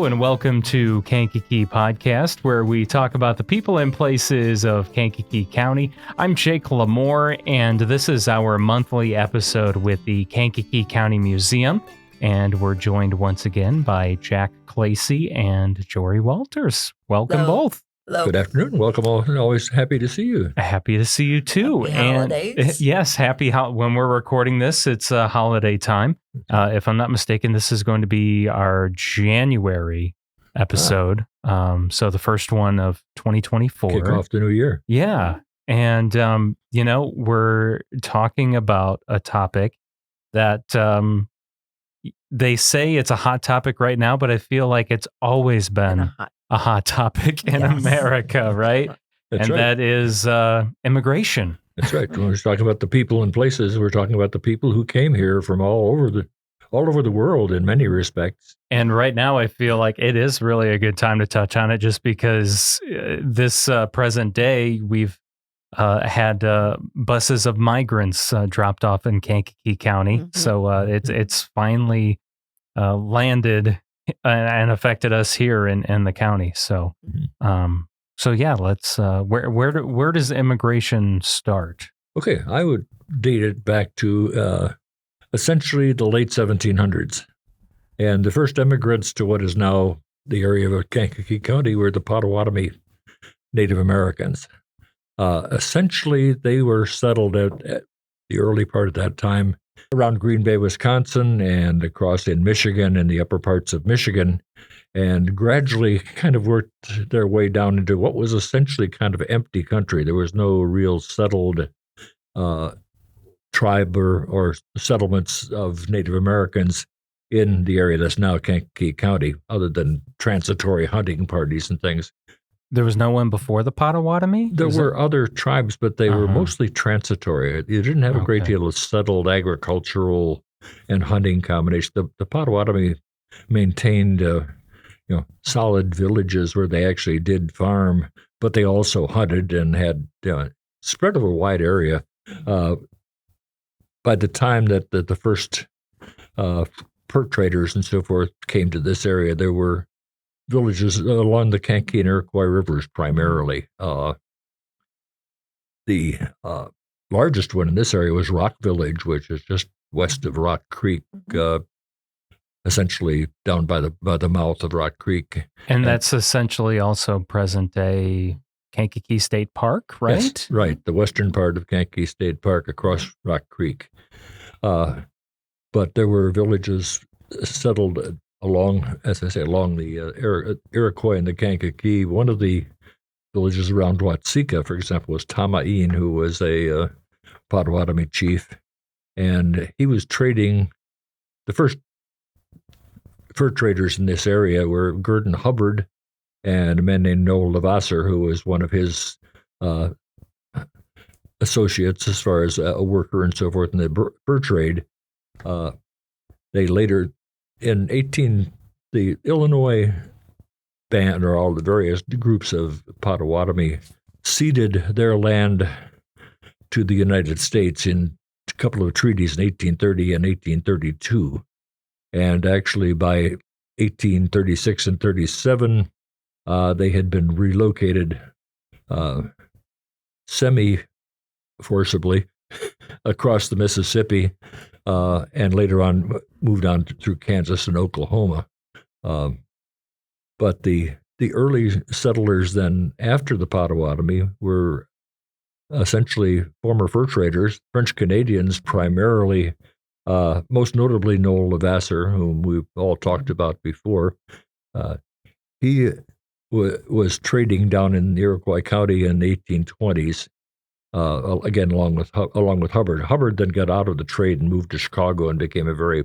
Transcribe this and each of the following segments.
and welcome to Kankakee Podcast, where we talk about the people and places of Kankakee County. I'm Jake LaMore, and this is our monthly episode with the Kankakee County Museum. And we're joined once again by Jack Klasey and Jorie Walters. Welcome both. Hello. Good afternoon. Welcome all. Always happy to see you. Happy to see you too. Happy holidays. Yes, when we're recording this, it's holiday time. If I'm not mistaken, this is going to be our January episode. So the first one of 2024. Kick off the new year. Yeah. And, we're talking about a topic that they say it's a hot topic right now, but I feel like it's always been a hot topic in America, right? That's right. That is immigration. That's right. When we're talking about the people and places, we're talking about the people who came here from all over the world in many respects. And right now, I feel like it is really a good time to touch on it, just because this present day we've had buses of migrants dropped off in Kankakee County. Mm-hmm. So it's finally landed and affected us here in the county. So, let's. Where does immigration start? Okay, I would date it back to essentially the late 1700s, and the first immigrants to what is now the area of Kankakee County were the Potawatomi Native Americans. Essentially, they were settled at the early part of that time around Green Bay, Wisconsin, and across in Michigan and the upper parts of Michigan, and gradually kind of worked their way down into what was essentially kind of empty country. There was no real settled tribe or settlements of Native Americans in the area that's now Kankakee County, other than transitory hunting parties and things. There was no one before the Potawatomi? There were other tribes, but they were mostly transitory. You didn't have a great deal of settled agricultural and hunting combination. The Potawatomi maintained, solid villages where they actually did farm, but they also hunted and had spread over a wide area. By the time that the first fur traders and so forth came to this area, there were villages along the Kankakee and Iroquois rivers primarily. The largest one in this area was Rock Village, which is just west of Rock Creek, essentially down by the mouth of Rock Creek. And that's essentially also present-day Kankakee State Park, right? Yes, right, the western part of Kankakee State Park across Rock Creek. But there were villages settled along, as I say, along the Iroquois and the Kankakee. One of the villages around Watsika, for example, was Tamain, who was a Potawatomi chief, and he was trading. The first fur traders in this area were Gurdon Hubbard and a man named Noel Levasseur, who was one of his associates as far as a worker and so forth in the fur trade. They later, in the Illinois band, or all the various groups of Potawatomi, ceded their land to the United States in a couple of treaties in 1830 and 1832. And actually by 1836 and 37, they had been relocated semi-forcibly across the Mississippi, and later on moved on through Kansas and Oklahoma. But the early settlers then after the Potawatomi were essentially former fur traders, French Canadians primarily, most notably Noel Levasseur, whom we've all talked about before. He was trading down in Iroquois County in the 1820s. Again, along with Hubbard. Hubbard then got out of the trade and moved to Chicago and became a very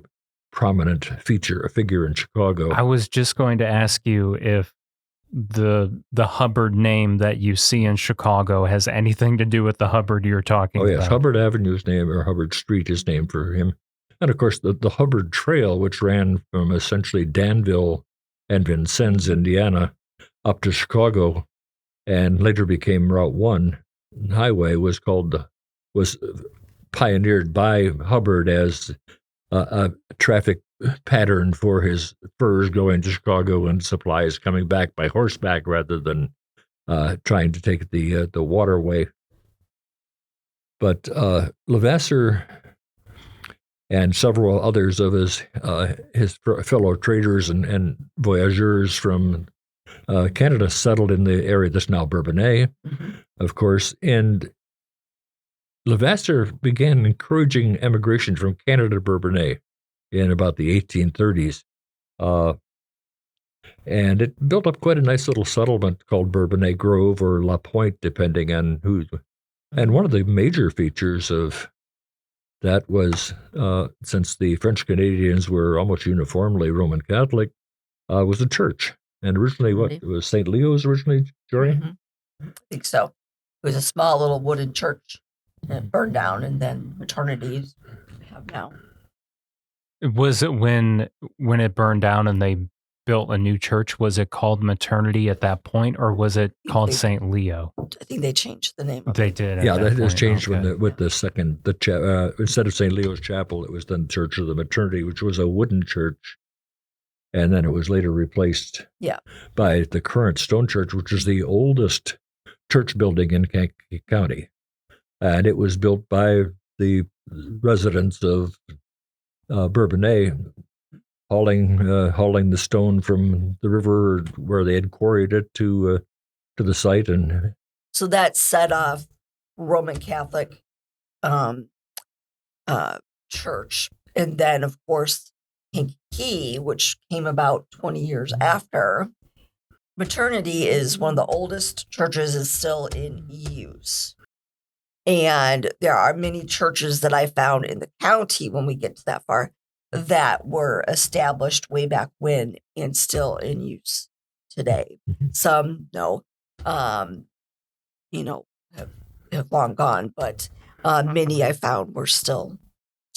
prominent figure in Chicago. I was just going to ask you if the Hubbard name that you see in Chicago has anything to do with the Hubbard you're talking about. Oh, yes. Hubbard Avenue's name, or Hubbard Street, is named for him. And, of course, the Hubbard Trail, which ran from essentially Danville and Vincennes, Indiana, up to Chicago, and later became Route 1 highway, was pioneered by Hubbard as a traffic pattern for his furs going to Chicago and supplies coming back by horseback rather than trying to take the waterway. But Levasseur and several others of his fellow traders and voyageurs from Canada settled in the area that's now Bourbonnais, of course, and Levasseur began encouraging emigration from Canada to Bourbonnais in about the 1830s. And it built up quite a nice little settlement called Bourbonnais Grove or La Pointe, depending on who. And one of the major features of that was, since the French Canadians were almost uniformly Roman Catholic, was a church. And originally, what, it was St. Leo's originally, Jorie? I think so. It was a small little wooden church. And it burned down, and then maternities we have now. Was it when it burned down and they built a new church? Was it called Maternity at that point, or was it called St. Leo? I think they changed the name. They did. Yeah, that has changed with the second. Instead of St. Leo's Chapel, it was then Church of the Maternity, which was a wooden church, and then it was later replaced by the current stone church, which is the oldest church building in Kankakee County. And it was built by the residents of Bourbonnais, hauling the stone from the river where they had quarried it to the site, and so that set off Roman Catholic church, and then of course Kankakee, which came about 20 years after. Maternity is one of the oldest churches, is still in use. And there are many churches that I found in the county when we get to that far that were established way back when and still in use today. Some, no, have long gone, but many I found were still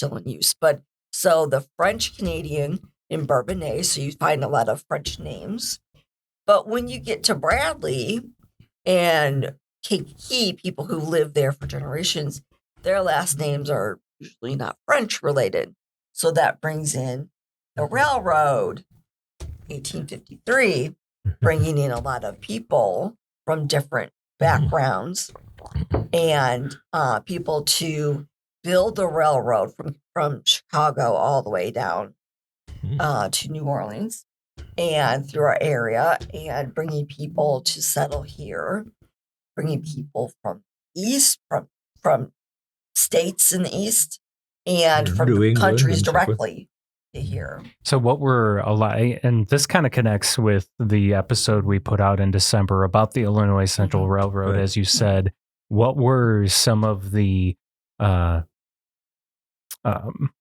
in use. But so the French Canadian in Bourbonnais, so you find a lot of French names. But when you get to Bradley and Kankakee, people who live there for generations, their last names are usually not French related. So that brings in the railroad, 1853, bringing in a lot of people from different backgrounds and people to build the railroad from Chicago all the way down to New Orleans and through our area, and bringing people to settle here, bringing people from east, from states in the east, and from the countries directly to here. So what were a lot, and this kind of connects with the episode we put out in December about the Illinois Central Railroad, as you said. What were some of the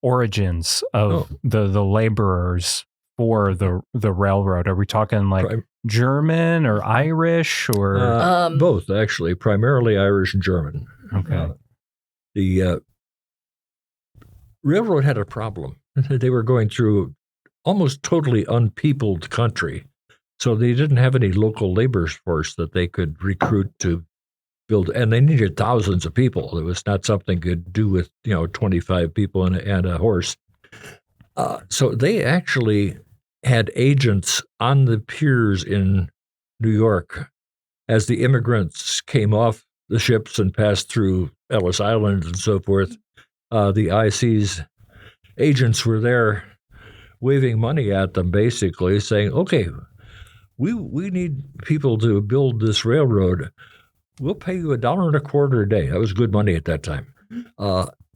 origins of the laborers for the railroad? Are we talking like German or Irish or both? Actually, primarily Irish and German. Okay. The railroad had a problem. They were going through almost totally unpeopled country, so they didn't have any local labor force that they could recruit to build, and they needed thousands of people. It was not something you could do with 25 people and a horse. So they actually had agents on the piers in New York as the immigrants came off the ships and passed through Ellis Island and so forth. The IC's agents were there waving money at them, basically saying, okay, we need people to build this railroad. We'll pay you $1.25 a day. That was good money at that time.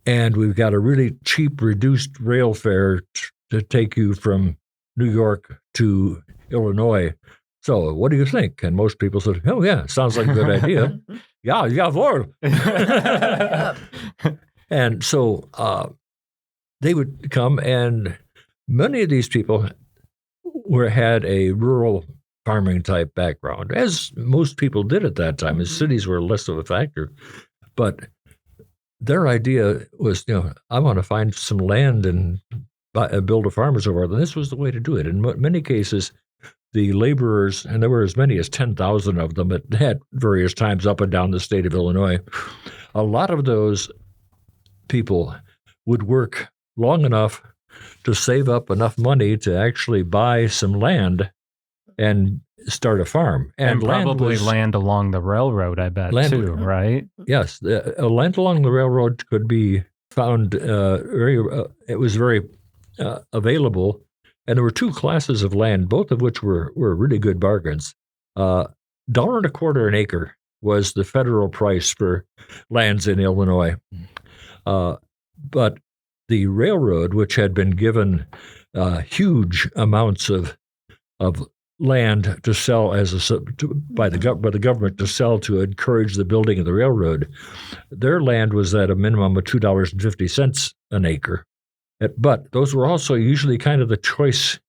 And we've got a really cheap, reduced rail fare to take you from New York to Illinois. So what do you think? And most people said, oh, yeah, sounds like a good idea. Yeah, jawohl. And so they would come, and many of these people had a rural farming type background, as most people did at that time. As cities were less of a factor. But their idea was, I want to find some land and build a farmer's over. And this was the way to do it. In many cases, the laborers, and there were as many as 10,000 of them at various times up and down the state of Illinois, a lot of those people would work long enough to save up enough money to actually buy some land and start a farm. And land probably was, land along the railroad, I bet, too, right? Yes, land along the railroad could be found it was very available, and there were two classes of land, both of which were really good bargains. $1.25 an acre was the federal price for lands in Illinois, but the railroad, which had been given huge amounts of land to sell by the government to sell to encourage the building of the railroad, their land was at a minimum of $2.50 an acre. But those were also usually kind of the choice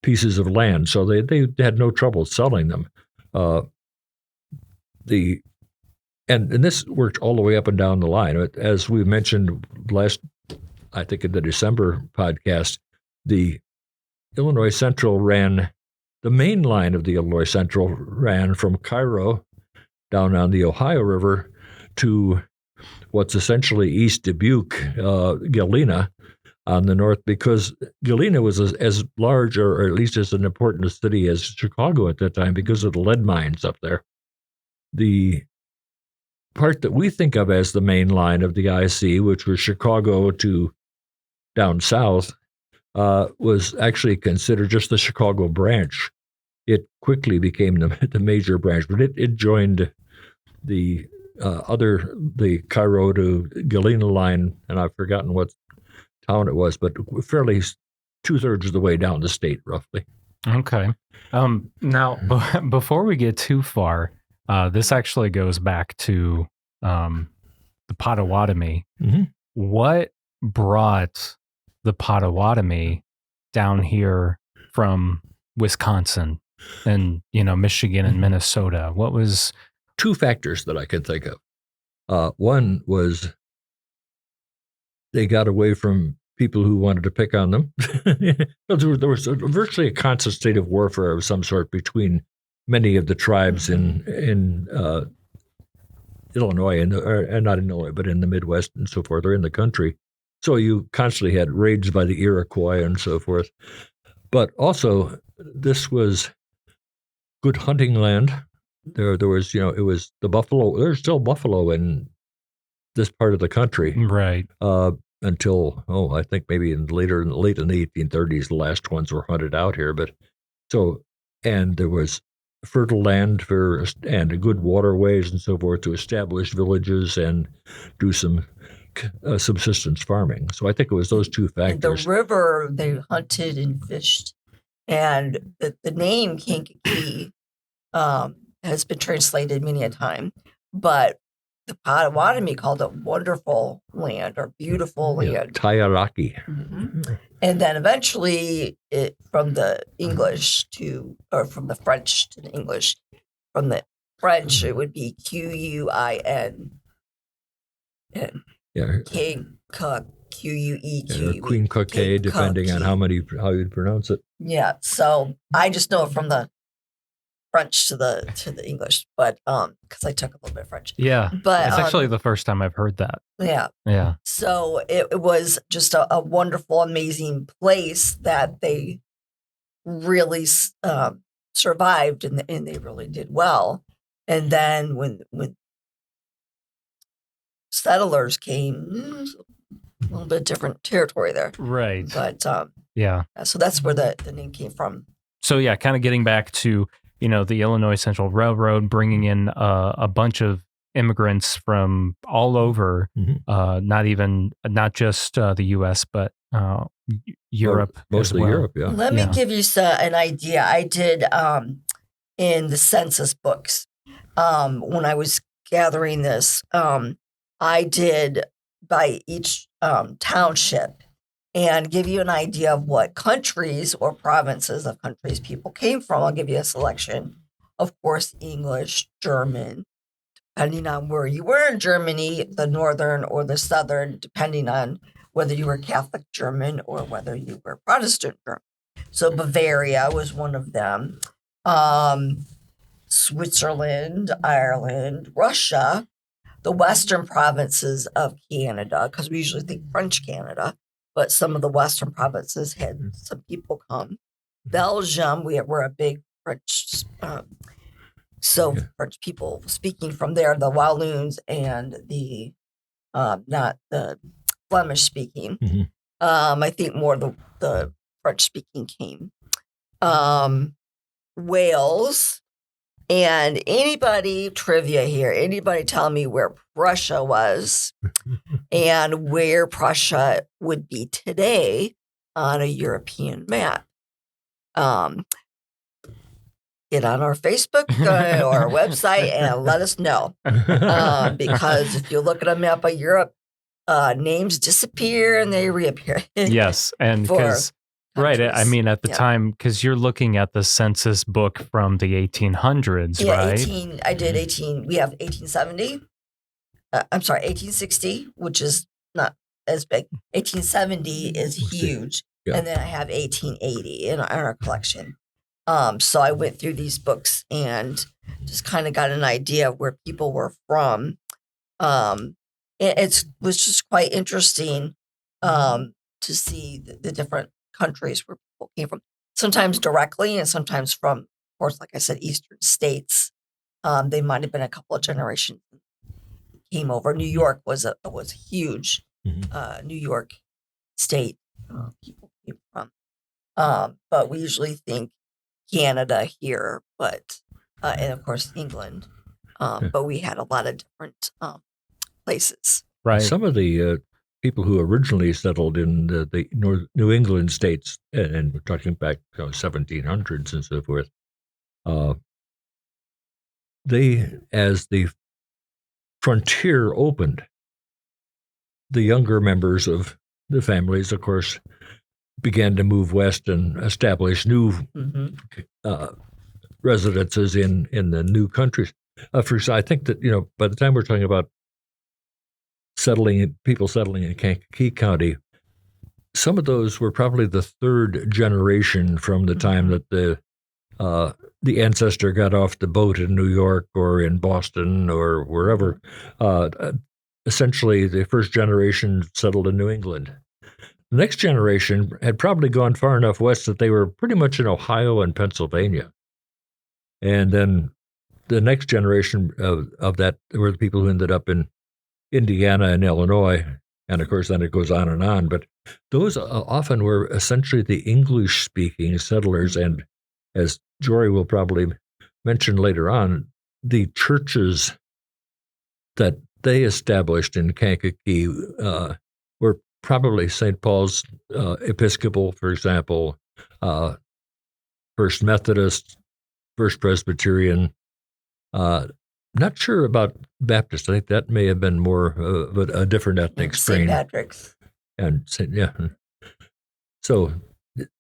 pieces of land, so they had no trouble selling them. And this worked all the way up and down the line. As we mentioned I think in the December podcast, the Illinois Central the main line of the Illinois Central ran from Cairo down on the Ohio River to what's essentially East Dubuque, Galena, on the north, because Galena was as large or at least as an important city as Chicago at that time because of the lead mines up there. The part that we think of as the main line of the IC, which was Chicago to down south, was actually considered just the Chicago branch. It quickly became the major branch, but it joined the Cairo to Galena line, and I've forgotten what town it was, but fairly 2/3 of the way down the state, roughly. Okay. Now, before we get too far, this actually goes back to the Potawatomi. Mm-hmm. What brought the Potawatomi down here from Wisconsin and Michigan and Minnesota? What was two factors that I can think of? One was they got away from people who wanted to pick on them. There was virtually a constant state of warfare of some sort between many of the tribes in Illinois, and not in Illinois, but in the Midwest and so forth, or in the country. So you constantly had raids by the Iroquois and so forth. But also, this was good hunting land. There was, it was the buffalo. There's still buffalo in this part of the country, right? Until I think maybe late in the 1830s, the last ones were hunted out here. And there was fertile land and good waterways and so forth to establish villages and do some subsistence farming. So I think it was those two factors. And the river, they hunted and fished, and the name Kankakee has been translated many a time, but the Potawatomi called it wonderful land or beautiful land. Tairaki. Mm-hmm. And then eventually from the French to the English, from the French, it would be Quin. Yeah. King Cook, Queue. Queen Coquet, depending on how you'd pronounce it. Yeah. So I just know it from the French to the English, but because I took a little bit of French. Yeah, but it's actually the first time I've heard that. Yeah. So it was just a wonderful, amazing place that they really survived, and they really did well. And then when settlers came, a little bit different territory there, right? But yeah. So that's where the name came from. So yeah, kind of getting back to the Illinois Central Railroad, bringing in a bunch of immigrants from all over, mm-hmm. not just the U.S., but Europe. Mostly Europe, yeah. Let me give you an idea. I did in the census books when I was gathering this. I did by each township and give you an idea of what countries or provinces of countries people came from. I'll give you a selection. Of course, English, German, depending on where you were in Germany, the northern or the southern, depending on whether you were Catholic German or whether you were Protestant German. So Bavaria was one of them. Switzerland, Ireland, Russia, the western provinces of Canada, because we usually think French Canada, but some of the Western provinces had some people come. Belgium, we're a big French, French people speaking from there, the Walloons and the not the Flemish speaking. I think more the French speaking came. Wales, and anybody trivia here, anybody tell me where Prussia was and where Prussia would be today on a European map. Get on our Facebook or our website and let us know. Because if you look at a map of Europe, names disappear and they reappear. Yes, and because right, I mean at the time, because you're looking at the census book from the 1800s, right? I did 18. We have 1870. I'm sorry, 1860, which is not as big. 1870 is huge, and then I have 1880 in our collection. So I went through these books and just kind of got an idea of where people were from. It was just quite interesting to see the different countries where people came from, sometimes directly and sometimes from, of course, like I said, eastern states. They might have been a couple of generations came over. New York was huge. New York state people came from. But we usually think Canada here, but and of course England. But we had a lot of different places. Right. Some of the people who originally settled in the New England states, and we're talking back 1700s and so forth, as the frontier opened, the younger members of the families, of course, began to move west and establish new residences in the new countries. I think that, by the time we're talking about people settling in Kankakee County, some of those were probably the third generation from the time that the ancestor got off the boat in New York or in Boston or wherever. Essentially, the first generation settled in New England. The next generation had probably gone far enough west that they were pretty much in Ohio and Pennsylvania. And then the next generation of that were the people who ended up in Indiana and Illinois. And of course, then it goes on and on. But those often were essentially the English-speaking settlers. And as Jorie will probably mention later on, the churches that they established in Kankakee were probably St. Paul's Episcopal, for example, First Methodist, First Presbyterian. Not sure about Baptist. I think that may have been more of a different ethnic strain. St. Patrick's. And so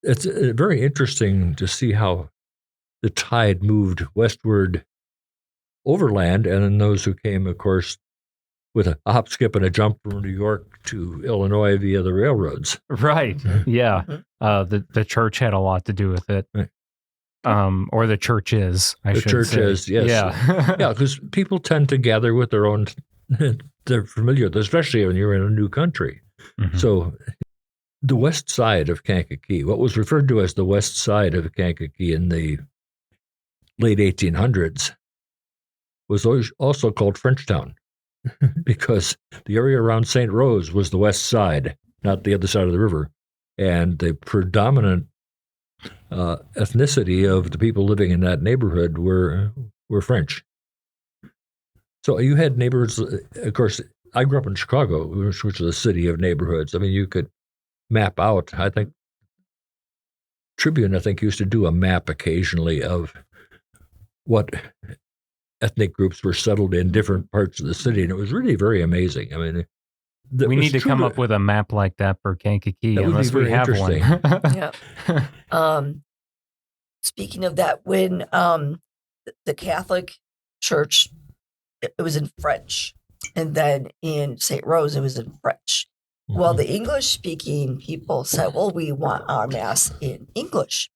it's very interesting to see how the tide moved westward overland, and then those who came, of course, with a hop, skip, and a jump from New York to Illinois via the railroads. Right. Yeah. The church had a lot to do with it. Right. Or the church is, I should say. The church is, yes. Yeah. Yeah, because people tend to gather with their own, they're familiar, especially when you're in a new country. So the west side of Kankakee, what was referred to as the west side of Kankakee in the late 1800s, was also called Frenchtown because the area around St. Rose was the west side, not the other side of the river. And the predominant ethnicity of the people living in that neighborhood were French. So you had neighborhoods, of course, I grew up in Chicago, which was a city of neighborhoods. I mean, you could map out, I think, Tribune, used to do a map occasionally of what ethnic groups were settled in different parts of the city, and it was really very amazing. I mean, we need to come up with a map like that for Kankakee, unless we have one. Yeah. Speaking of that, when the Catholic Church, it was in French, and then in St. Rose, it was in French. Well, the English-speaking people said, well, we want our Mass in English.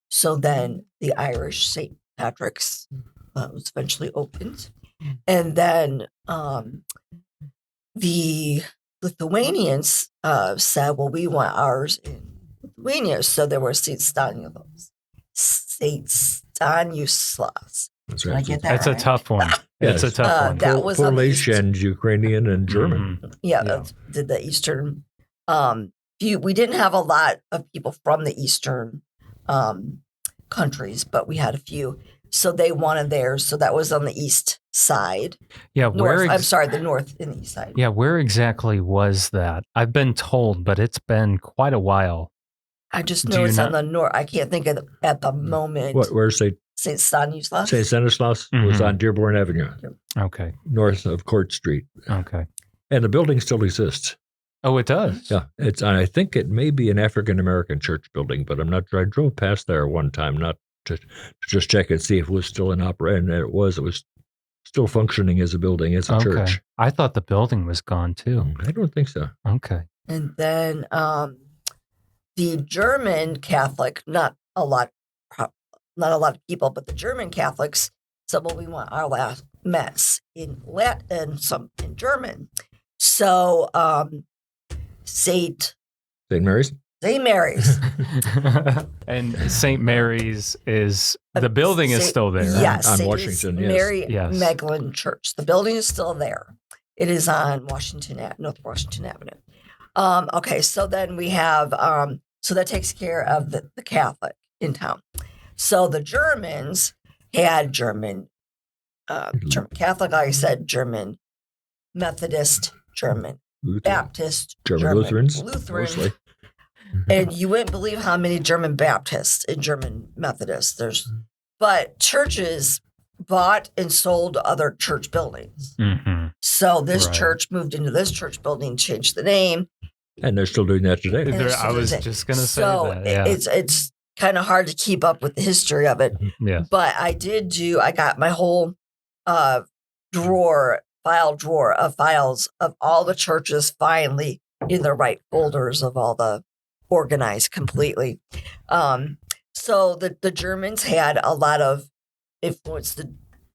So then the Irish St. Patrick's was eventually opened. And then the Lithuanians said, well, we want ours in Lithuania. So there were St. Stanislas. That's Did I right. get that That's a right? tough one. It's a Yes. tough one. that was on the Polish east. and Ukrainian and German. Mhm. Yeah, did the Eastern. We didn't have a lot of people from the Eastern countries, but we had a few. So they wanted theirs. So that was on the east side. Yeah, North. I'm sorry, the north and the east side. Yeah, where exactly was that? I've been told, but it's been quite a while. I just Do know you it's not- on the north. I can't think of at the moment. Where's St. St. Stanislas. Stanislaus was Mhm. on Dearborn Avenue, Okay. north of Court Street. Okay. And the building still exists. Oh, it does. Yeah, I think it may be an African American church building, but I'm not sure. I drove past there one time, not to just check and see if it was still in operation. And it was still functioning as a building, as a Okay. church. I thought the building was gone too. I don't think so. Okay. And then the German Catholic, not a lot of people, but the German Catholics said, well, we want our last mass in Latin, some in German. So St. St. Mary's. And St. Mary's is the building is Saint- still there. Yes, On St. Washington, yes. Mary Yes. Magdalene Church. The building is still there. It is on North Washington Avenue. Okay, so then we have so that takes care of the Catholic in town. So the Germans had German Catholic, like I said, German Methodist, German Lutheran. Baptist, German Lutherans, Lutheran, mostly. and you wouldn't believe how many German Baptists and German Methodists there's. But churches bought and sold other church buildings. Mm-hmm. So this Right. church moved into this church building, changed the name. And they're still doing that today. And it's I was still- just going to say so that. Yeah. it's kind of hard to keep up with the history of it. Yes. But I got my whole file drawer of files of all the churches finally in the right folders of all the organized completely. So the Germans had a lot of influence.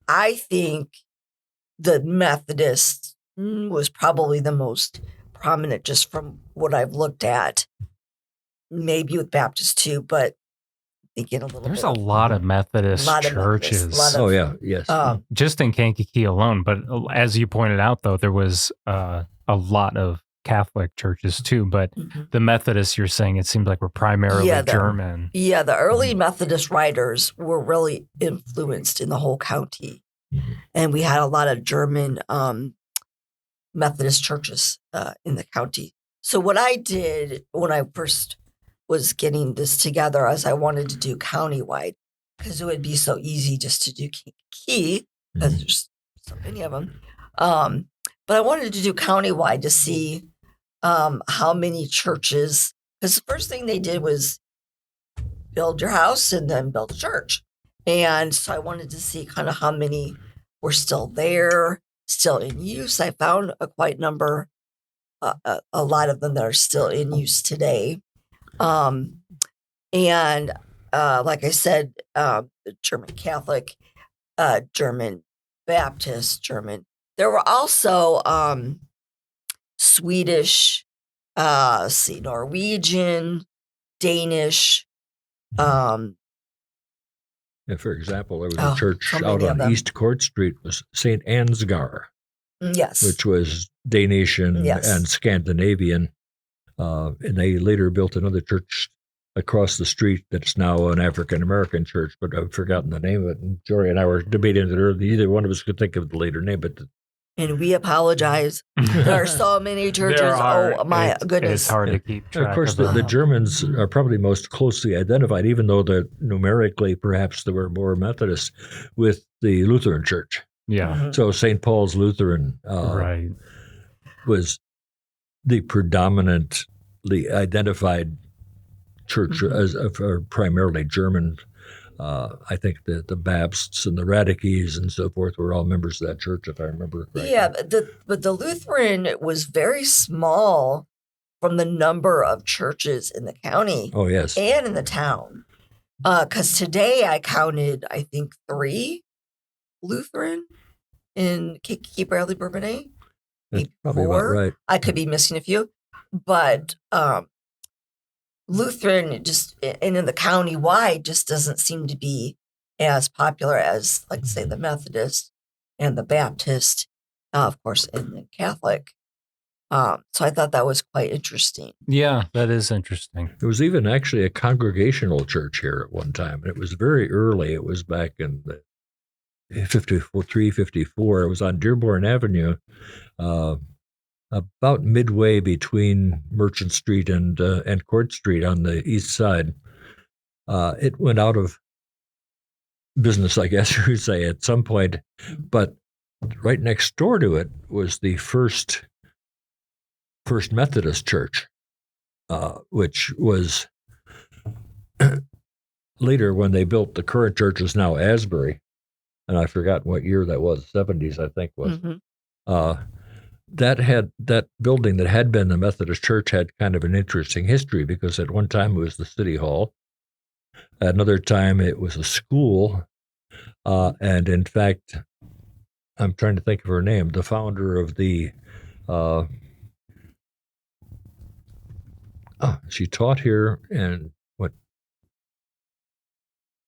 I think the Methodists was probably the most prominent just from what I've looked at. Maybe with Baptists too, but thinking a little There's bit. a lot of Methodist Lot of churches. Methodists, lot of- Oh, yeah, yes. Just in Kankakee alone. But as you pointed out, though, there was a lot of Catholic churches too. But Mhm. the Methodists, you're saying, it seems like were primarily Yeah, German. Yeah, the early Methodist writers were really influenced in the whole county. Mhm. And we had a lot of German Methodist churches in the county. So what I did when I first was getting this together is I wanted to do countywide because it would be so easy just to do Kankakee because there's so many of them. But I wanted to do countywide to see how many churches, because the first thing they did was build your house and then build a church. And so I wanted to see kind of how many were still there, still in use. I found a quite number, a lot of them that are still in use today. And like I said, German Catholic, German Baptist, German. There were also Swedish, Norwegian, Danish. Yeah, for example, there was Oh, a church so out many of on them. East Court Street, was St. Ansgar, Yes. which was Danish and Yes. Scandinavian. And they later built another church across the street that's now an African American church, but I've forgotten the name of it. And Jorie and I were debating it earlier. Neither one of us could think of the later name, but And we apologize. There are so many churches. Oh my goodness. It's hard to keep track of course, them. the Germans are probably most closely identified, even though numerically perhaps there were more Methodists, with the Lutheran Church. Yeah. Mhm. So St. Paul's Lutheran Right. was the predominantly identified church as primarily German. I think the Baptists and the Radicals and so forth were all members of that church, if I remember correctly. Yeah, but the Lutheran was very small from the number of churches in the county Oh, yes. and in the town. Because today I counted, I think, 3 Lutheran in Kankakee, Bradley, Bourbonnais. That's maybe probably about 4. right. I could be missing a few, but Lutheran just and in the county wide just doesn't seem to be as popular as, like, say, the Methodist and the Baptist, of course, and the Catholic. So I thought that was quite interesting. Yeah, that is interesting. There was even actually a congregational church here at one time, and it was very early. It was back in the 53, 54. It was on Dearborn Avenue, about midway between Merchant Street and Court Street on the east side. It went out of business, I guess you would say, at some point, but right next door to it was the First Methodist Church, which was later when they built the current church is now Asbury, and I forgot what year that was, 70s, I think was. That building that had been the Methodist Church had kind of an interesting history because at one time it was the city hall, at another time it was a school, and in fact, I'm trying to think of her name, the founder of the. She taught here and what?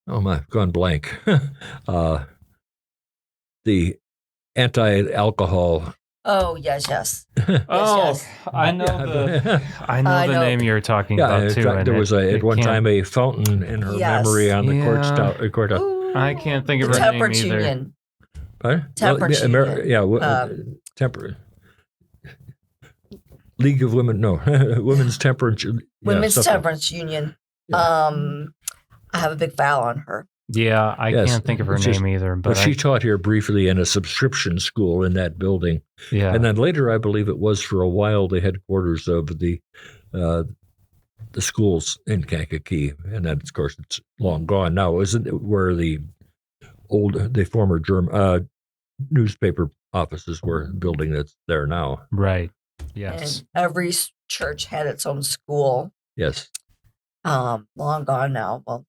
Oh my, I've gone blank. The anti-alcohol. Oh, yes. Oh, I know the name you're talking about too. There was at one time a fountain in her memory on the courthouse. Ooh, I can't think of the her name Temperance either. Union. Right? Temperance Union. Temperance. League of Women, no, Women's Temperance. Women's Temperance Union. Yeah. I have a big foul on her. Yeah, I can't think of her name either. But she taught here briefly in a subscription school in that building. Yeah. And then later, I believe it was for a while the headquarters of the schools in Kankakee. And then, of course, it's long gone now. Isn't it where the former German newspaper offices were, building that's there now? Right. Yes. And every church had its own school. Yes. Long gone now. Well,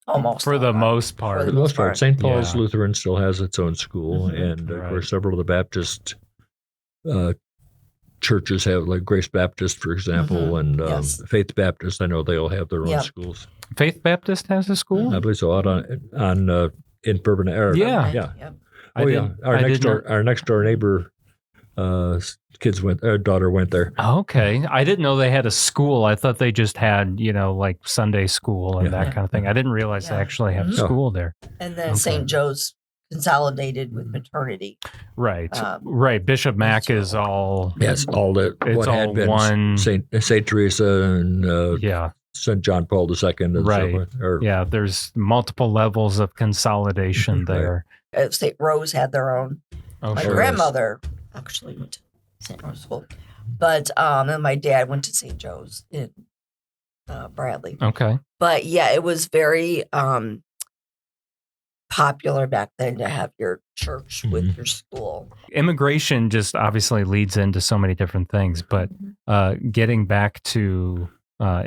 almost. For the most part. For the most part. St. Paul's Yeah. Lutheran still has its own school. And, of course, several of the Baptist churches have, like Grace Baptist, for example, and Faith Baptist. I know they all have their own schools. Faith Baptist has a school? I believe so. Out on in Bourbon. Yeah. Yeah. Our next door neighbor, daughter went there. Okay. I didn't know they had a school. I thought they just had, like Sunday school and that kind of thing. I didn't realize they actually had a school there. And then St. Joe's consolidated with maternity. Right. Right. Bishop Mack is all. Yes, all that. It's what all had been one. Saint Teresa and St. John Paul II and right. so forth. Yeah. There's multiple levels of consolidation there. St. Rose had their own. Oh, my sure. grandmother actually went to St. Rose School, but and my dad went to St. Joe's in Bradley. Okay. But yeah, it was very popular back then to have your church with your school. Immigration just obviously leads into so many different things, but getting back to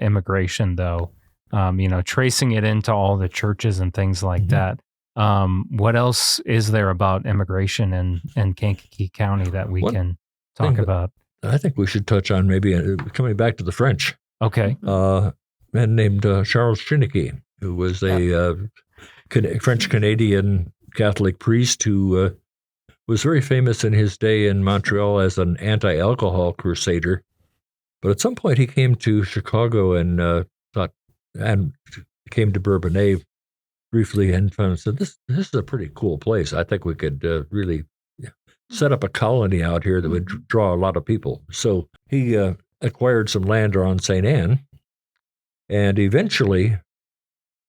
immigration though, tracing it into all the churches and things like that. What else is there about immigration in Kankakee County that we can talk about? I think we should touch on maybe coming back to the French. Okay. A man named Charles Chinnicky, who was a French-Canadian Catholic priest who was very famous in his day in Montreal as an anti-alcohol crusader. But at some point he came to Chicago and came to Bourbonnais briefly and said, this is a pretty cool place. I think we could really set up a colony out here that would draw a lot of people. So he acquired some land around St. Anne and eventually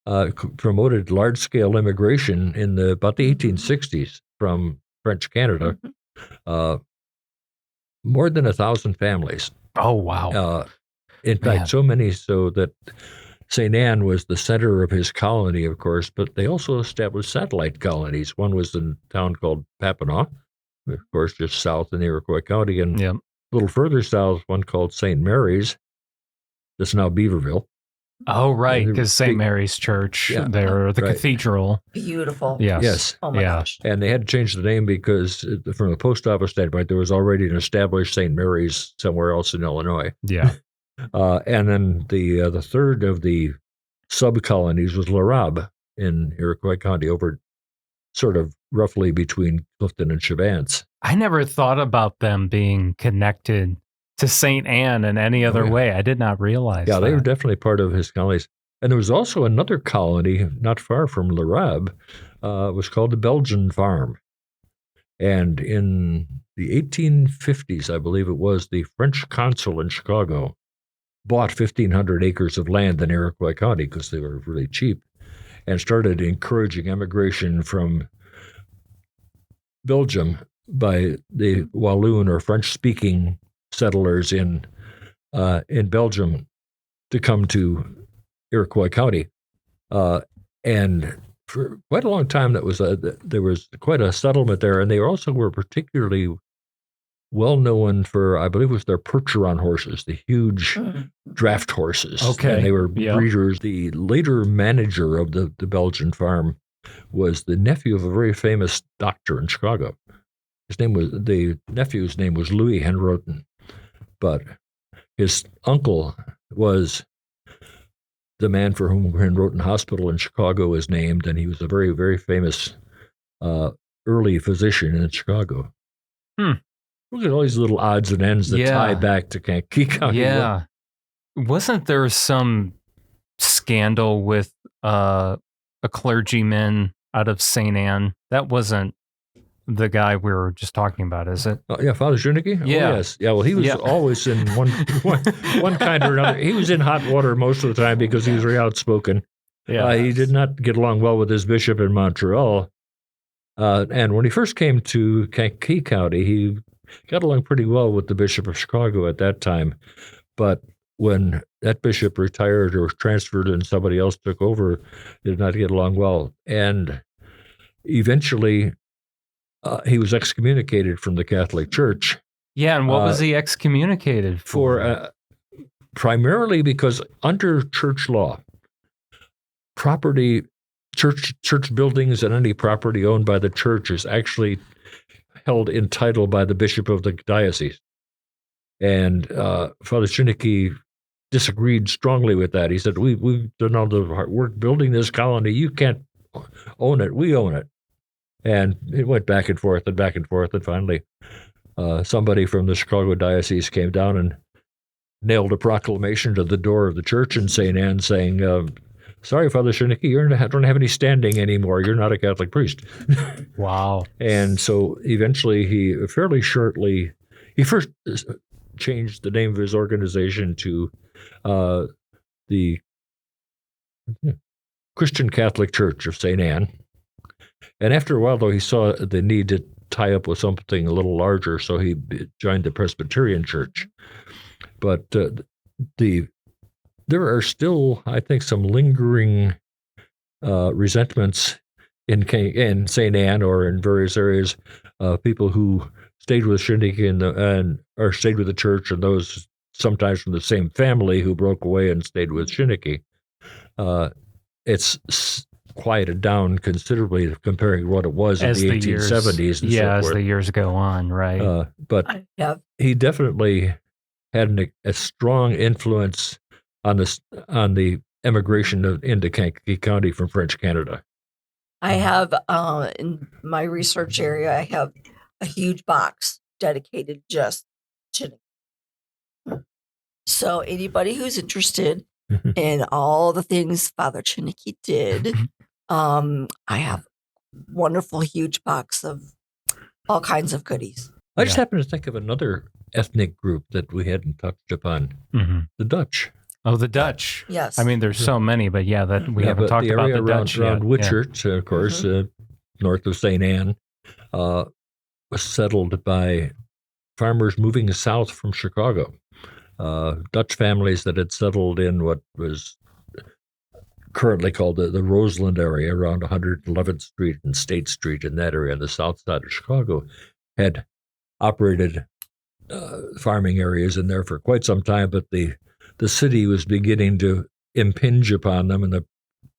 promoted large-scale immigration in about the 1860s from French Canada. More than 1,000 families. Oh, wow. In fact, so many so that St. Anne was the center of his colony, of course, but they also established satellite colonies. One was in a town called Papineau, of course, just south in Iroquois County, and a little further south, one called St. Mary's, that's now Beaverville. Oh, right, the because St. big- Mary's Church Yeah, there, the right. cathedral. Beautiful. Yes. Yes. Oh my Yeah. gosh. And they had to change the name because, from the post office standpoint, there was already an established St. Mary's somewhere else in Illinois. Yeah. And then the third of the sub-colonies was Larab in Iroquois County, over sort of roughly between Clifton and Chevance. I never thought about them being connected to St. Anne in any other yeah. way. I did not realize Yeah, that. they were definitely part of his colonies. And there was also another colony not far from Larab. It was called the Belgian Farm. And in the 1850s, I believe it was, the French consul in Chicago bought 1,500 acres of land in Iroquois County because they were really cheap, and started encouraging emigration from Belgium by the Walloon or French-speaking settlers in Belgium to come to Iroquois County. And for quite a long time, there was quite a settlement there, and they also were particularly well known for, I believe it was their Percheron horses, the huge draft horses. Okay. And they were Yep. breeders. The later manager of the Belgian farm was the nephew of a very famous doctor in Chicago. The nephew's name was Louis Henroten, but his uncle was the man for whom Henroten Hospital in Chicago is named, and he was a very, very famous early physician in Chicago. Look at all these little odds and ends that tie back to Kankakee County. Yeah. Wasn't there some scandal with a clergyman out of St. Anne? That wasn't the guy we were just talking about, is it? Yeah, Father Schunicke? Yeah. Oh, yes. Yeah, well, he was always in one kind or another. He was in hot water most of the time because he was very outspoken. Yeah. He did not get along well with his bishop in Montreal. And when he first came to Kankakee County, he got along pretty well with the Bishop of Chicago at that time. But when that bishop retired or was transferred and somebody else took over, did not get along well. And eventually, he was excommunicated from the Catholic Church. Yeah, and what was he excommunicated for? Primarily because under church law, church buildings and any property owned by the church is actually held in title by the bishop of the diocese. And Father Schunicke disagreed strongly with that. He said, we've done all the hard work building this colony. You can't own it. We own it. And it went back and forth, and finally somebody from the Chicago diocese came down and nailed a proclamation to the door of the church in St. Anne saying, sorry, Father Schunicke, you don't have any standing anymore. You're not a Catholic priest. Wow. And so eventually he first changed the name of his organization to the Christian Catholic Church of St. Anne. And after a while, though, he saw the need to tie up with something a little larger, so he joined the Presbyterian Church. But there are still, I think, some lingering resentments in St. Anne or in various areas, people who stayed with Schunicke or stayed with the church, and those sometimes from the same family who broke away and stayed with Schunicke. It's quieted down considerably comparing what it was in the 1870s and so forth. As the years go on, right? But he definitely had a strong influence on the emigration into Kankakee County from French Canada. I have, in my research area, I have a huge box dedicated just to Schunicke. So anybody who's interested in all the things Father Schunicke did, I have wonderful huge box of all kinds of goodies. I just happened to think of another ethnic group that we hadn't touched upon, the Dutch. Oh, the Dutch. Yes. I mean, there's so many, but that we haven't talked about the Dutch yet. Around Witchert, of course, north of St. Anne, was settled by farmers moving south from Chicago. Dutch families that had settled in what was currently called the Roseland area, around 111th Street and State Street, in that area on the south side of Chicago, had operated farming areas in there for quite some time, but the city was beginning to impinge upon them, and the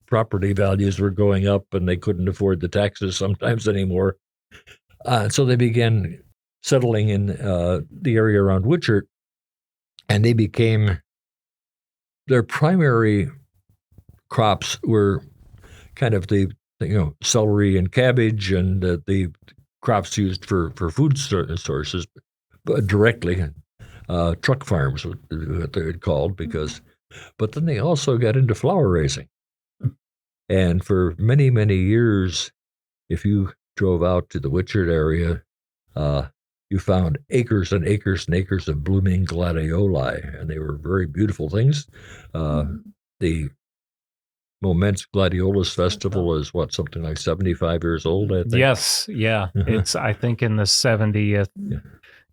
property values were going up, and they couldn't afford the taxes sometimes anymore. So they began settling in the area around Woodchurch, and they became, their primary crops were kind of the celery and cabbage, and the crops used for food sources, but directly truck farms, what they're called, but then they also got into flower raising. And for many, many years, if you drove out to the Woodchurch area, you found acres and acres and acres of blooming gladioli, and they were very beautiful things. The Moment's Gladiolus Festival is something like 75 years old, I think. Yes, yeah. It's, I think, in the 70th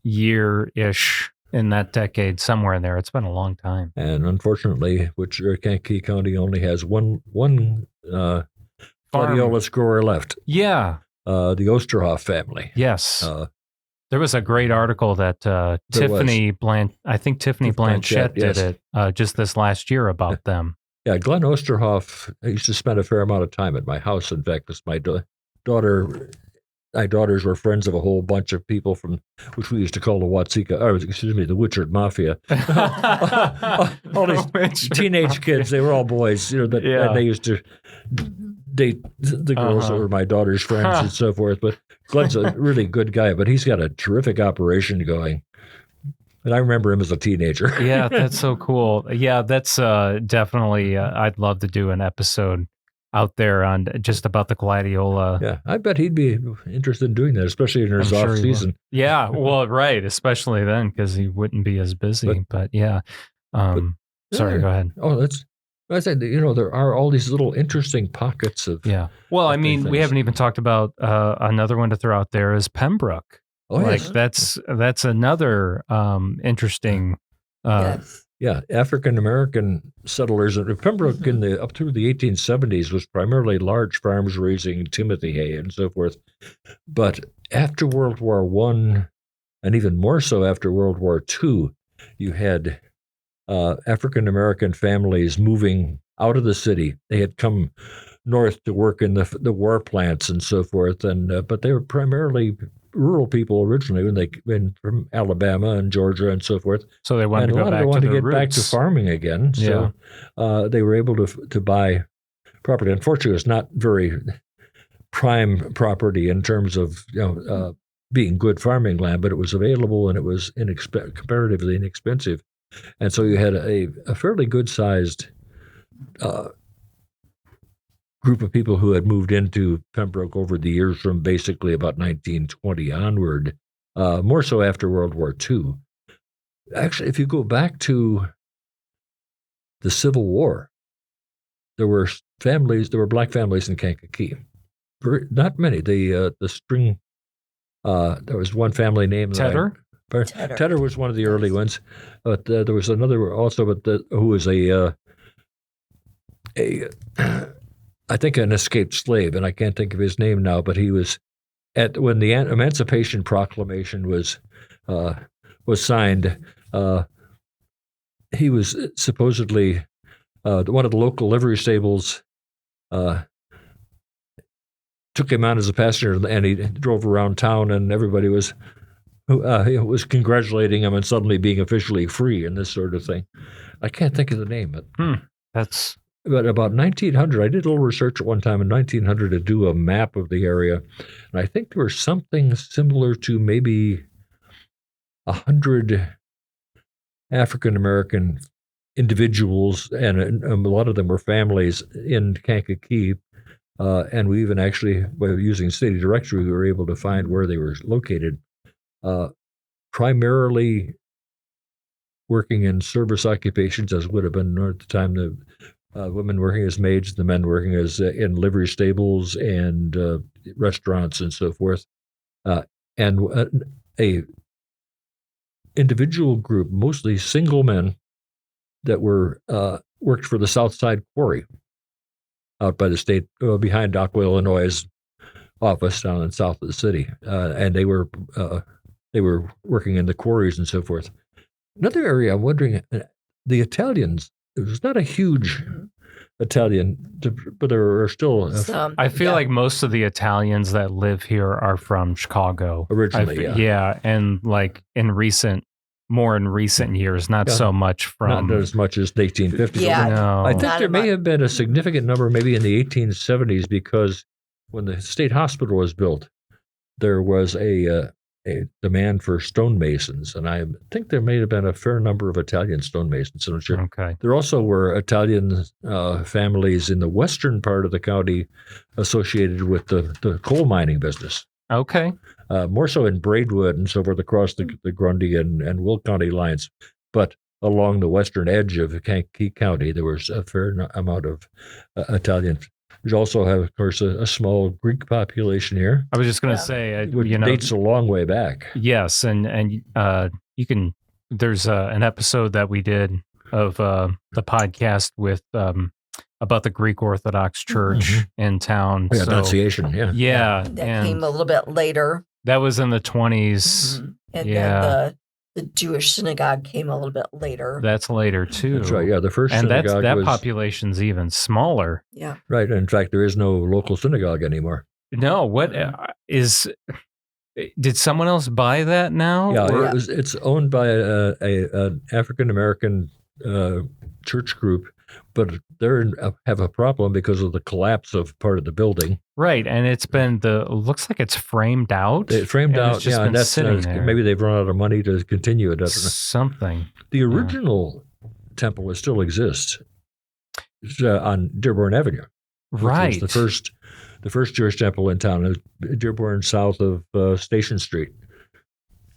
year-ish in that decade, somewhere in there. It's been a long time. And unfortunately, Kankakee County only has one gladiolus grower left. Yeah. The Osterhoff family. Yes. There was a great article that Tiffany Blanchett did it just this last year about them. Yeah, Glenn Osterhoff used to spend a fair amount of time at my house. In fact, my daughters were friends of a whole bunch of people from, which we used to call the the Woodchurch Mafia. All these teenage kids, they were all boys, and they used to date the girls that were my daughter's friends and so forth. But Glenn's a really good guy, but he's got a terrific operation going. And I remember him as a teenager. Yeah, that's so cool. Yeah, that's definitely, I'd love to do an episode out there on just about the gladiola. Yeah, I bet he'd be interested in doing that, especially in his off season. Yeah, well, right, especially then, because he wouldn't be as busy. But yeah, sorry, go ahead. Oh, I said, there are all these little interesting pockets of. Yeah. Well, I mean, we haven't even talked about another one to throw out there is Pembroke. Oh, yes. That's another interesting. Yes. Yeah, African American settlers in Pembroke up through the 1870s was primarily large farms raising timothy hay and so forth. But after World War I, and even more so after World War II, you had African American families moving out of the city. They had come north to work in the war plants and so forth, but they were primarily rural people originally when they came from Alabama and Georgia and so forth. So they wanted to go back to their roots. Back to farming again. So they were able to buy property. Unfortunately, it's not very prime property in terms of being good farming land, but it was available and it was comparatively inexpensive. And so you had a fairly good-sized group of people who had moved into Pembroke over the years from basically about 1920 onward, more so after World War II. Actually, if you go back to the Civil War, there were black families in Kankakee. Not many. The string, there was one family named Tedder? Tedder was one of the early ones, but there was another also, who was I think an escaped slave, and I can't think of his name now, but he was when the Emancipation Proclamation was signed. He was supposedly one of the local livery stables took him on as a passenger, and he drove around town, and everybody was congratulating him on suddenly being officially free and this sort of thing. I can't think of the name. But about 1900, I did a little research at one time in 1900 to do a map of the area, and I think there was something similar to maybe 100 African American individuals, and a lot of them were families in Kankakee, and we even actually, by using city directory, we were able to find where they were located, primarily working in service occupations, as would have been at the time the women working as maids, the men working as in livery stables and restaurants and so forth, and a individual group, mostly single men, that were worked for the South Side Quarry out by the state, behind Aqua, Illinois' office down in south of the city, and they were working in the quarries and so forth. Another area I'm wondering, the Italians it was not a huge Italian, but there are still I feel like most of the Italians that live here are from Chicago originally. And like more in recent years, not so much from not as much as the 1850s. Yeah, no. I think there may have been a significant number, maybe in the 1870s, because when the state hospital was built, there was a demand for stonemasons, and I think there may have been a fair number of Italian stonemasons. Okay. There also were Italian families in the western part of the county associated with the coal mining business. Okay. More so in Braidwood and so forth across the Grundy and Will County lines. But along the western edge of Kankakee County, there was a fair amount of Italian. We also have, of course, a small Greek population here. I was just going to say, which dates a long way back. Yes, and you can. There's an episode that we did of the podcast with about the Greek Orthodox Church in town. Yeah, Annunciation. Yeah, that came a little bit later. That was in the 20s. And then the Jewish synagogue came a little bit later. That's later too. That's right. Yeah, the first and synagogue that was, population's even smaller. Yeah. Right. In fact, there is no local synagogue anymore. No. What is? Did someone else buy that now? Yeah, it's owned by an African American church group, but they have a problem because of the collapse of part of the building. Right, and it's been looks like it's framed out. It framed out, it's just been that's sitting there. Maybe they've run out of money to continue it. Something. The original temple still exists. It's, on Dearborn Avenue. Right. Which was the first Jewish temple in town, Dearborn, south of Station Street.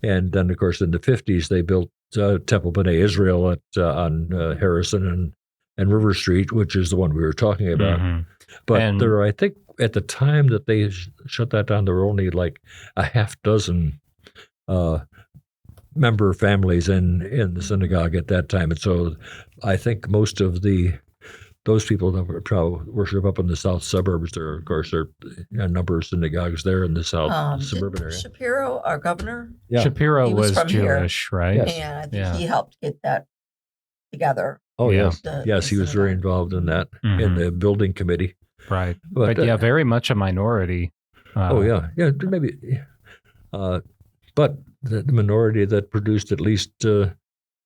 And then, of course, in the 50s, they built Temple B'nai Israel on Harrison and River Street, which is the one we were talking about. Mm-hmm. But there are, I think, at the time that they shut that down, there were only like a half dozen member families in the synagogue at that time. And so I think most of those people that were probably worship up in the south suburbs, there, of course, there are a number of synagogues there in the south suburban area. Shapiro, our governor? Yeah. Shapiro was from Jewish, here. right? Yes. And I think he helped get that together. Oh, Yeah. yes. He was very involved in that, in the building committee. Right. But very much a minority. Maybe. But the minority that produced at least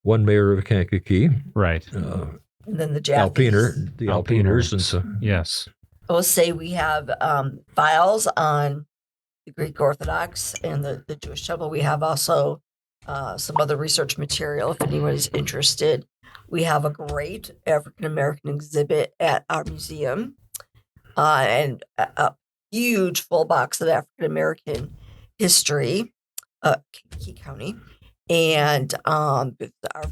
one mayor of Kankakee. Right. And then the Jaffies. The Alpiners. And so, yes. I'll say we have files on the Greek Orthodox and the Jewish temple. We have also some other research material if anyone is interested. We have a great African American exhibit at our museum and a huge full box of African American history, Kankakee County, and our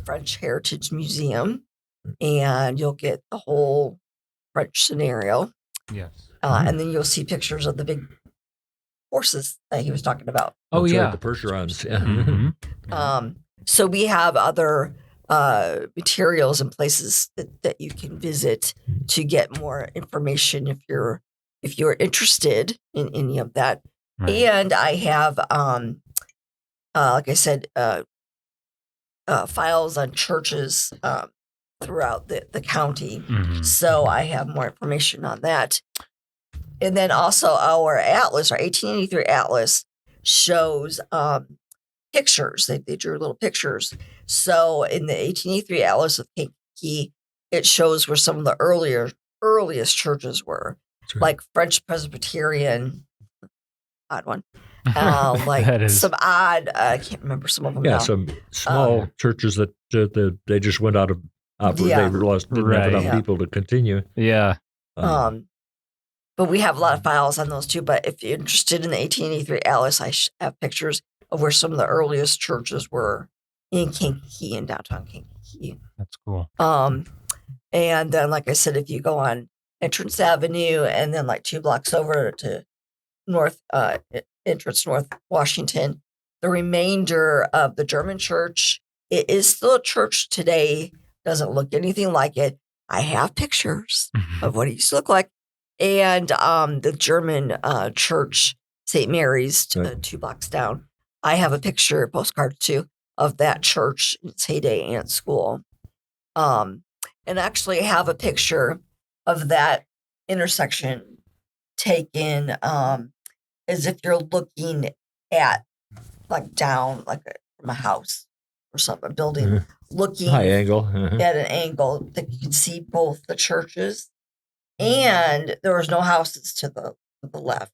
French Heritage Museum. And you'll get the whole French scenario. Yes. And then you'll see pictures of the big horses that he was talking about. Oh, that's yeah. right, the Percherons. Yeah. Mm-hmm. So we have other materials and places that you can visit to get more information if you're interested in any of that. Right. And I have, like I said, files on churches throughout the county. Mm-hmm. So I have more information on that. And then also our atlas, our 1883 atlas, shows pictures. They drew little pictures. So in the 1883 atlas of Kankakee, it shows where some of the earliest churches were, Right. like French Presbyterian, odd one. Like some odd, I can't remember some of them. Yeah, now. some small churches that they just went out of opera. Yeah. They didn't have enough people to continue. Yeah. But we have a lot of files on those too. But if you're interested in the 1883 atlas, I have pictures of where some of the earliest churches were in Kankakee, in downtown Kankakee. That's cool. And then, like I said, if you go on Entrance Avenue and then like 2 blocks over to North Washington, the remainder of the German church, it is still a church today. Doesn't look anything like it. I have pictures of what it used to look like. And the German church, St. Mary's, 2 blocks down. I have a postcard too, of that church in its heyday and school. and actually have a picture of that intersection taken as if you're looking at like down like from a house or something, a building, looking High angle. at an angle that you can see both the churches, and there was no houses to the left.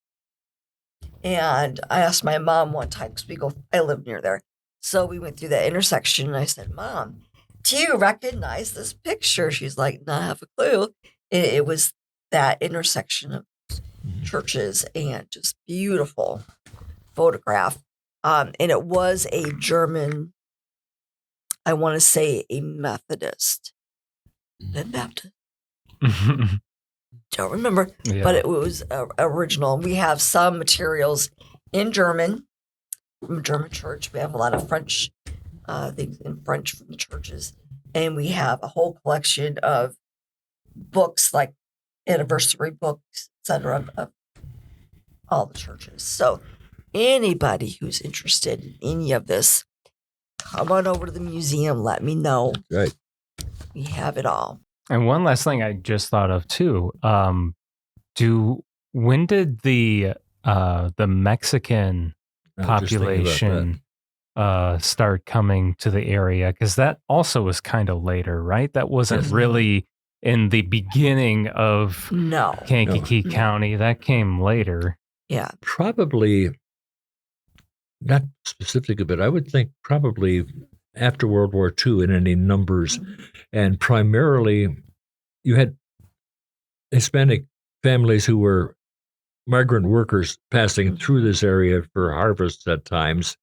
And I asked my mom one time, because I live near there. So we went through that intersection and I said, Mom, do you recognize this picture? She's like, not have a clue. It was that intersection of churches, and just beautiful photograph. And it was a German, I want to say a Methodist and Baptist. Don't remember, but it was original. We have some materials in German, from a German church. We have a lot of French things in French from the churches. And we have a whole collection of books, like anniversary books, etc., of all the churches. So anybody who's interested in any of this, come on over to the museum. Let me know. Right. We have it all. And one last thing I just thought of too. When did the Mexican population start coming to the area? Because that also was kind of later, right? That wasn't really in the beginning of Kankakee County. That came later. Yeah. Probably not specific, but I would think probably after World War II in any numbers. And primarily, you had Hispanic families who were migrant workers passing through this area for harvests at times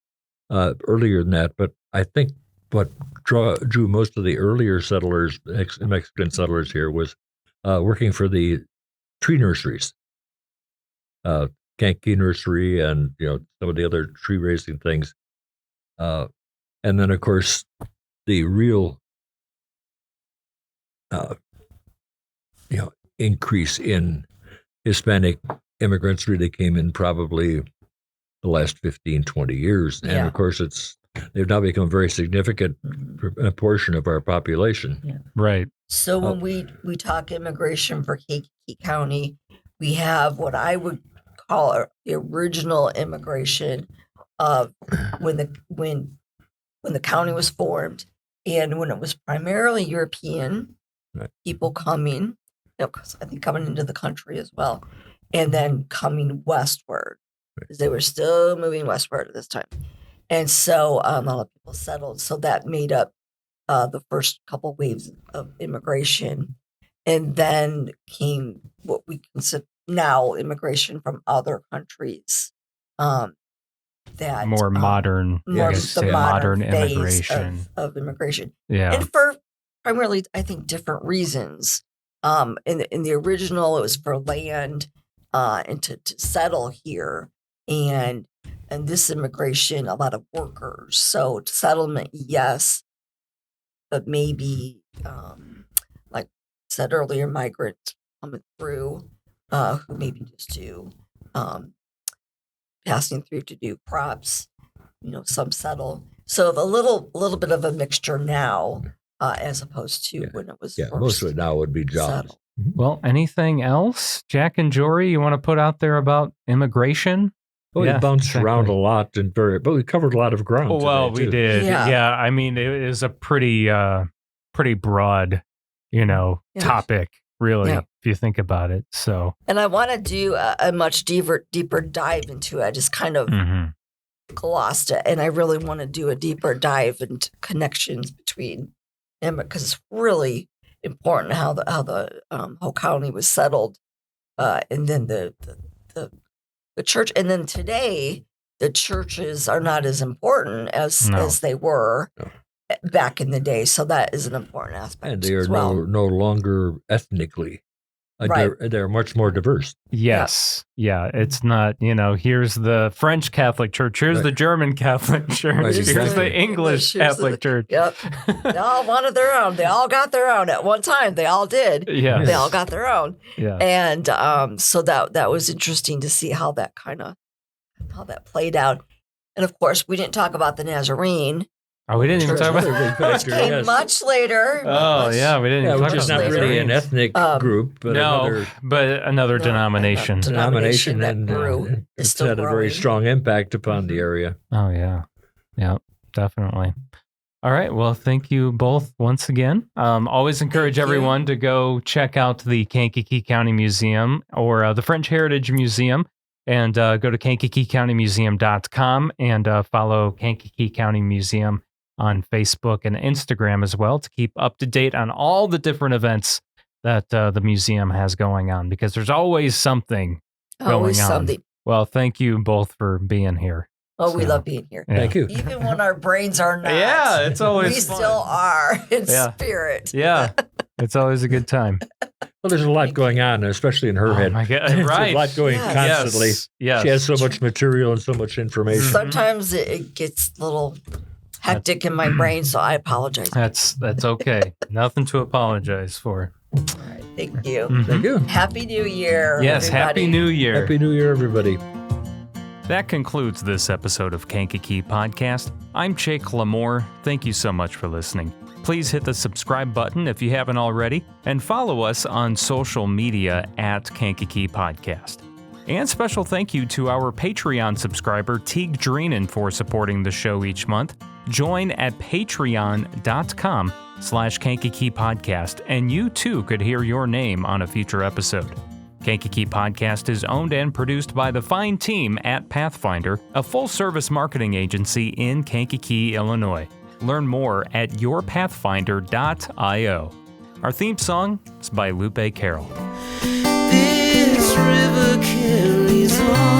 earlier than that. But I think what drew most of the earlier settlers, Mexican settlers here, was working for the tree nurseries, Kankakee Nursery, and some of the other tree raising things. And then, of course, the real increase in Hispanic immigrants really came in probably the last 15, 20 years. And of course, they've now become a very significant portion of our population. Yeah. Right. So when we talk immigration for Kankakee County, we have what I would call the original immigration of when the county was formed, and when it was primarily European people coming, because I think coming into the country as well, and then coming westward, because they were still moving westward at this time. And so a lot of people settled. So that made up the first couple waves of immigration. And then came what we consider now immigration from other countries. That more modern, modern phase immigration of immigration. Yeah. And for primarily, I think, different reasons. In the original, it was for land and to settle here. And this immigration, a lot of workers. So settlement, yes, but maybe, like I said earlier, migrants coming through who maybe just do passing through to do crops. Some settle. So a little bit of a mixture now, as opposed to when it was first most of it now would be jobs. settled. Well, anything else, Jack and Jorie, you want to put out there about immigration? Well, we bounced around a lot, but we covered a lot of ground. Well, today, we too. did. Yeah. Yeah. I mean, it is a pretty broad, topic, really, if you think about it. So, And I want to do a much deeper dive into it. I just kind of glossed it, and I really want to do a deeper dive into connections between them, because it's really important how the whole county was settled, and then the church. And then today, the churches are not as important as they were back in the day. So that is an important aspect. And they are as well. no longer ethnically. They're much more diverse. yes. Yeah. It's not, here's the French Catholic Church, here's the German Catholic Church, here's exactly. the English Catholic Church. Yep. They all wanted their own. They all got their own at one time. They all did. Yeah. They all got their own. Yeah. And so that was interesting to see how that played out. And of course, we didn't talk about the Nazarene, Oh, we didn't even Church talk was- about Another big Which factor, came yes. much later. Oh, much- yeah, we didn't Yeah, even which talk is about not that. really an ethnic group, but No, another but another No, denomination. denomination that and grew. Is it's still had a very growing. strong impact upon the area. Oh, yeah. Yeah, definitely. All right. Well, thank you both once again. Always encourage Thank you. everyone to go check out the Kankakee County Museum or the French Heritage Museum and go to KankakeeCountyMuseum.com and follow Kankakee County Museum on Facebook and Instagram as well to keep up to date on all the different events that the museum has going on, because there's always something Always going on. something. Well, thank you both for being here. Oh, we So, love being here. Yeah. Thank you. Even when our brains are not. Yeah, it's always we fun. still are in Yeah. spirit. Yeah, it's always a good time. Well, there's a lot going on, especially in her Oh head. my God, There's right. a lot going Yes. constantly. Yes. She has so much material and so much information. Sometimes it gets a little hectic in my brain, so I apologize. That's okay. Nothing to apologize for. All right, thank you. Mhm. Thank you. Happy New Year. Yes, everybody. Happy New Year. Happy New Year, everybody. That concludes this episode of Kankakee Podcast. I'm Jake LaMore. Thank you so much for listening. Please hit the subscribe button if you haven't already, and follow us on social media at Kankakee Podcast. And special thank you to our Patreon subscriber, Teague Dreenan, for supporting the show each month. Join at patreon.com/Kankakee Podcast, and you too could hear your name on a future episode. Kankakee Podcast is owned and produced by the fine team at Pathfinder, a full-service marketing agency in Kankakee, Illinois. Learn more at yourpathfinder.io. Our theme song is by Lupe Carroll. This river carries on.